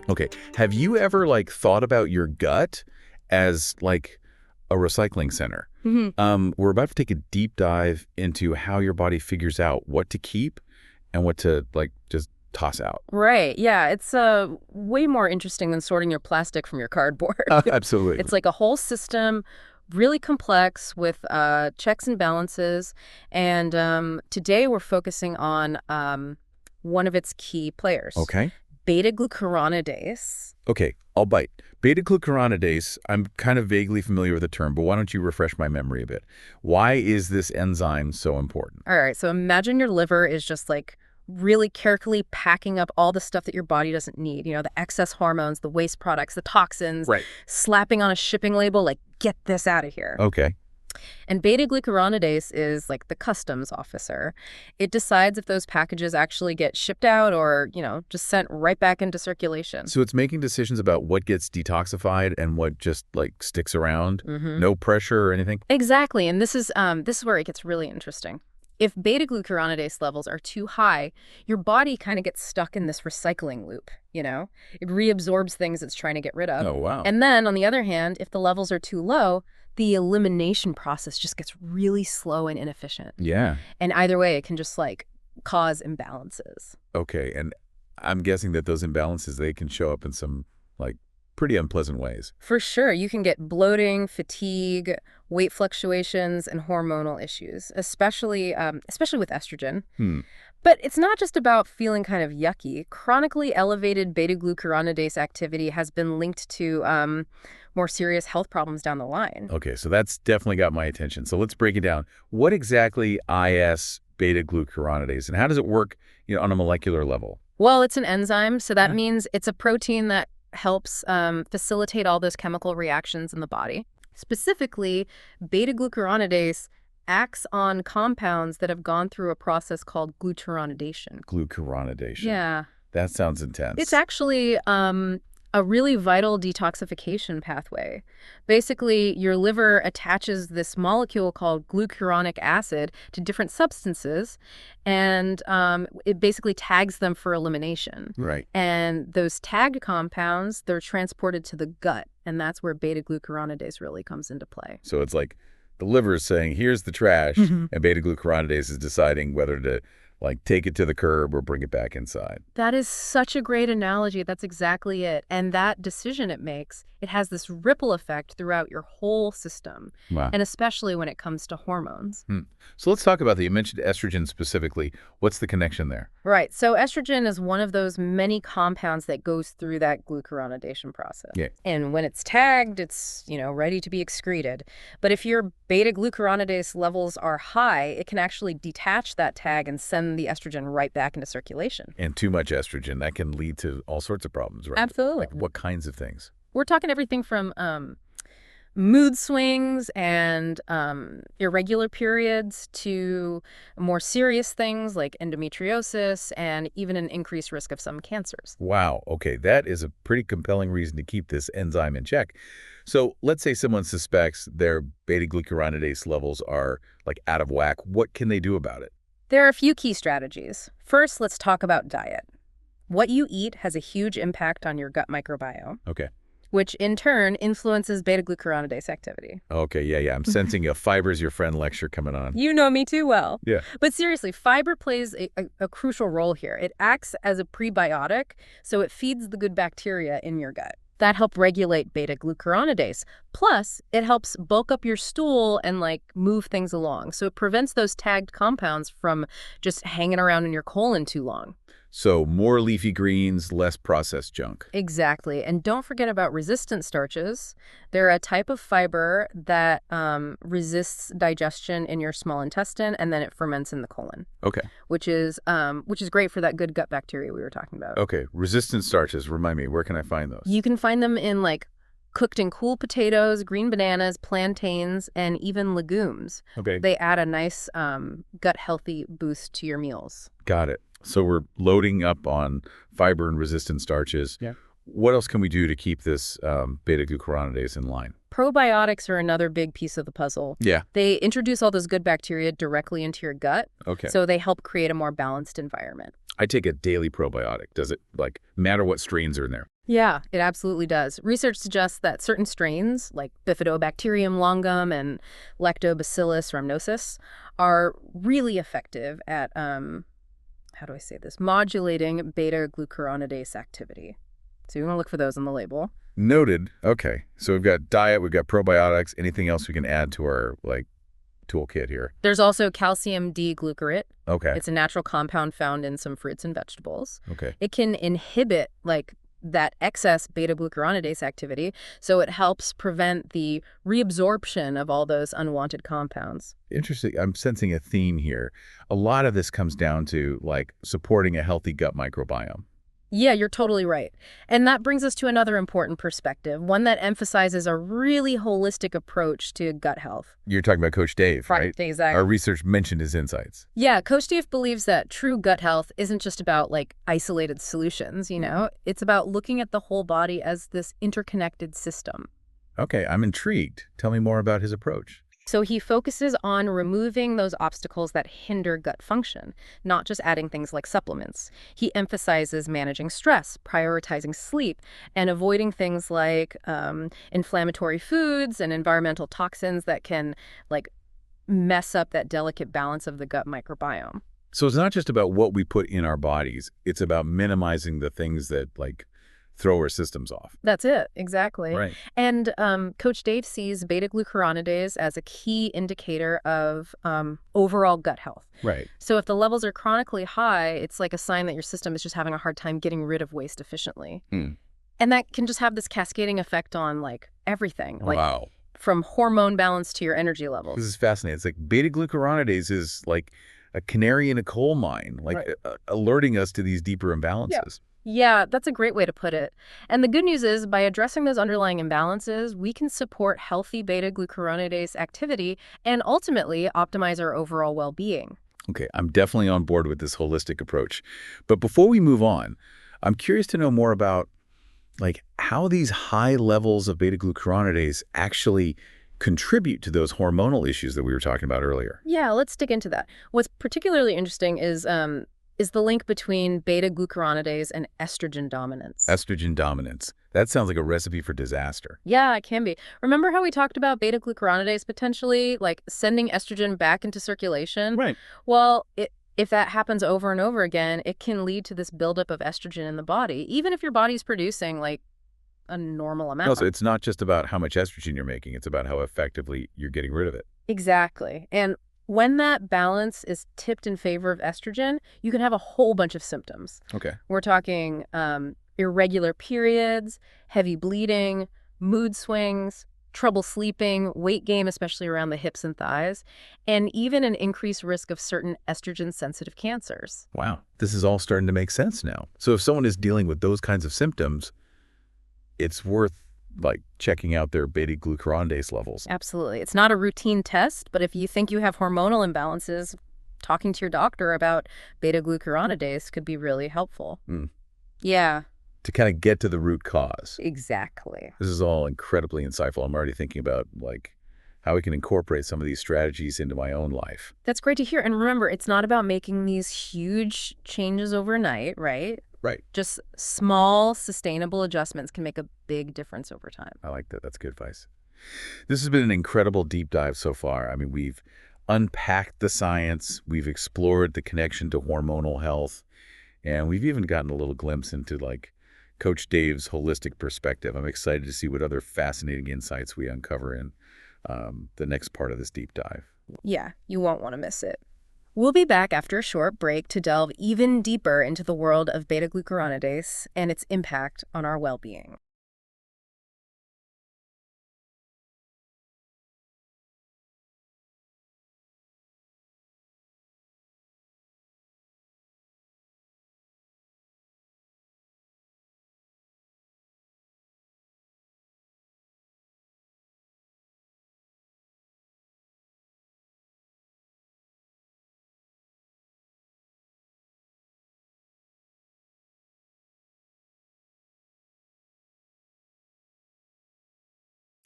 Okay. Have you ever thought about your gut as a recycling center? We're about to take a deep dive into how your body figures out what to keep and what to just toss out. Right. Yeah. It's way more interesting than sorting your plastic from your cardboard. Absolutely. It's like a whole system, really complex with checks and balances. And today we're focusing on one of its key players. Okay. Beta-Glucuronidase. Okay, I'll bite. Beta-Glucuronidase, I'm kind of vaguely familiar with the term, but why don't you refresh my memory a bit? Why is this enzyme so important? All right. So imagine your liver is just really carefully packing up all the stuff that your body doesn't need. The excess hormones, the waste products, the toxins, Right. slapping on a shipping label, get this out of here. Okay. And beta-glucuronidase is the customs officer. It decides if those packages actually get shipped out or, just sent right back into circulation. So it's making decisions about what gets detoxified and what just sticks around? No pressure or anything? Exactly. And this is where it gets really interesting. If beta-glucuronidase levels are too high, your body kind of gets stuck in this recycling loop, It reabsorbs things it's trying to get rid of. Oh, wow. And then, on the other hand, if the levels are too low, the elimination process just gets really slow and inefficient. Yeah. And either way, it can just cause imbalances. Okay, and I'm guessing that those imbalances, they can show up in some pretty unpleasant ways. For sure. You can get bloating, fatigue, weight fluctuations, and hormonal issues, especially with estrogen. But it's not just about feeling kind of yucky. Chronically elevated beta-glucuronidase activity has been linked to more serious health problems down the line. Okay, so that's definitely got my attention. So let's break it down. What exactly is beta-glucuronidase, and how does it work on a molecular level? Well, it's an enzyme, so that means it's a protein that helps facilitate all those chemical reactions in the body. Specifically, beta-glucuronidase acts on compounds that have gone through a process called glucuronidation. Glucuronidation. Yeah. That sounds intense. It's actually a really vital detoxification pathway. Basically, your liver attaches this molecule called glucuronic acid to different substances, and it basically tags them for elimination. Right. And those tagged compounds, they're transported to the gut, and that's where beta-glucuronidase really comes into play. So it's the liver is saying, here's the trash, and beta-glucuronidase is deciding whether to take it to the curb or bring it back inside. That is such a great analogy. That's exactly it. And that decision it makes, it has this ripple effect throughout your whole system. Wow. And especially when it comes to hormones. So let's talk about that. You mentioned estrogen specifically. What's the connection there? Right. So estrogen is one of those many compounds that goes through that glucuronidation process. Yeah. And when it's tagged, it's, ready to be excreted. But if your beta-glucuronidase levels are high, it can actually detach that tag and send the estrogen right back into circulation. And too much estrogen, that can lead to all sorts of problems, right? Absolutely. What kinds of things? We're talking everything from mood swings and irregular periods to more serious things like endometriosis and even an increased risk of some cancers. Wow. Okay, that is a pretty compelling reason to keep this enzyme in check. So let's say someone suspects their beta-glucuronidase levels are out of whack. What can they do about it? There are a few key strategies. First, let's talk about diet. What you eat has a huge impact on your gut microbiome. Okay. Which in turn influences beta-glucuronidase activity. Okay, yeah. I'm sensing a fiber's your friend lecture coming on. You know me too well. Yeah. But seriously, fiber plays a crucial role here. It acts as a prebiotic, so it feeds the good bacteria in your gut. That help regulate beta-glucuronidase. Plus, it helps bulk up your stool and move things along. So it prevents those tagged compounds from just hanging around in your colon too long. So more leafy greens, less processed junk. Exactly. And don't forget about resistant starches. They're a type of fiber that resists digestion in your small intestine, and then it ferments in the colon. Okay. Which is great for that good gut bacteria we were talking about. Okay. Resistant starches, remind me, where can I find those? You can find them in cooked and cool potatoes, green bananas, plantains, and even legumes. Okay. They add a nice gut healthy boost to your meals. Got it. So we're loading up on fiber and resistant starches. Yeah. What else can we do to keep this beta-glucuronidase in line? Probiotics are another big piece of the puzzle. Yeah. They introduce all those good bacteria directly into your gut. Okay. So they help create a more balanced environment. I take a daily probiotic. Does it matter what strains are in there? Yeah, it absolutely does. Research suggests that certain strains, like Bifidobacterium longum and Lactobacillus rhamnosus, are really effective at, how do I say this, modulating beta-glucuronidase activity. So you want to look for those on the label. Noted. Okay. So we've got diet, we've got probiotics, anything else we can add to our, toolkit here? There's also calcium D-glucarate. Okay. It's a natural compound found in some fruits and vegetables. Okay. It can inhibit, that excess beta-glucuronidase activity, so it helps prevent the reabsorption of all those unwanted compounds. Interesting. I'm sensing a theme here. A lot of this comes down to, supporting a healthy gut microbiome. Yeah, you're totally right. And that brings us to another important perspective, one that emphasizes a really holistic approach to gut health. You're talking about Coach Dave, right? Exactly. Our research mentioned his insights. Yeah, Coach Dave believes that true gut health isn't just about, isolated solutions, It's about looking at the whole body as this interconnected system. Okay, I'm intrigued. Tell me more about his approach. So he focuses on removing those obstacles that hinder gut function, not just adding things like supplements. He emphasizes managing stress, prioritizing sleep, and avoiding things like inflammatory foods and environmental toxins that can, mess up that delicate balance of the gut microbiome. So it's not just about what we put in our bodies. It's about minimizing the things that, throw our systems off. That's it, exactly. Right. And Coach Dave sees beta-glucuronidase as a key indicator of overall gut health. Right. So if the levels are chronically high, it's like a sign that your system is just having a hard time getting rid of waste efficiently. Mm. And that can just have this cascading effect on, everything. Wow. From hormone balance to your energy levels. This is fascinating. It's like beta-glucuronidase is like a canary in a coal mine, Right. Alerting us to these deeper imbalances. Yeah, that's a great way to put it. And the good news is, by addressing those underlying imbalances, we can support healthy beta-glucuronidase activity and ultimately optimize our overall well-being. Okay, I'm definitely on board with this holistic approach. But before we move on, I'm curious to know more about how these high levels of beta-glucuronidase actually contribute to those hormonal issues that we were talking about earlier. Yeah, let's dig into that. What's particularly interesting is the link between beta-glucuronidase and estrogen dominance. Estrogen dominance. That sounds like a recipe for disaster. Yeah, it can be. Remember how we talked about beta-glucuronidase potentially, sending estrogen back into circulation? Right. Well, if that happens over and over again, it can lead to this buildup of estrogen in the body, even if your body's producing, a normal amount. No, so it's not just about how much estrogen you're making. It's about how effectively you're getting rid of it. Exactly. And when that balance is tipped in favor of estrogen, you can have a whole bunch of symptoms. Okay. We're talking irregular periods, heavy bleeding, mood swings, trouble sleeping, weight gain, especially around the hips and thighs, and even an increased risk of certain estrogen-sensitive cancers. Wow. This is all starting to make sense now. So if someone is dealing with those kinds of symptoms, it's worth checking out their beta-glucuronidase levels. Absolutely. It's not a routine test, but if you think you have hormonal imbalances, talking to your doctor about beta-glucuronidase could be really helpful. Mm. Yeah. To kind of get to the root cause. Exactly. This is all incredibly insightful. I'm already thinking about how we can incorporate some of these strategies into my own life. That's great to hear. And remember, it's not about making these huge changes overnight, right? Right. Just small, sustainable adjustments can make a big difference over time. I like that. That's good advice. This has been an incredible deep dive so far. I mean, we've unpacked the science, we've explored the connection to hormonal health, and we've even gotten a little glimpse into Coach Dave's holistic perspective. I'm excited to see what other fascinating insights we uncover in the next part of this deep dive. Yeah, you won't want to miss it. We'll be back after a short break to delve even deeper into the world of beta-glucuronidase and its impact on our well-being.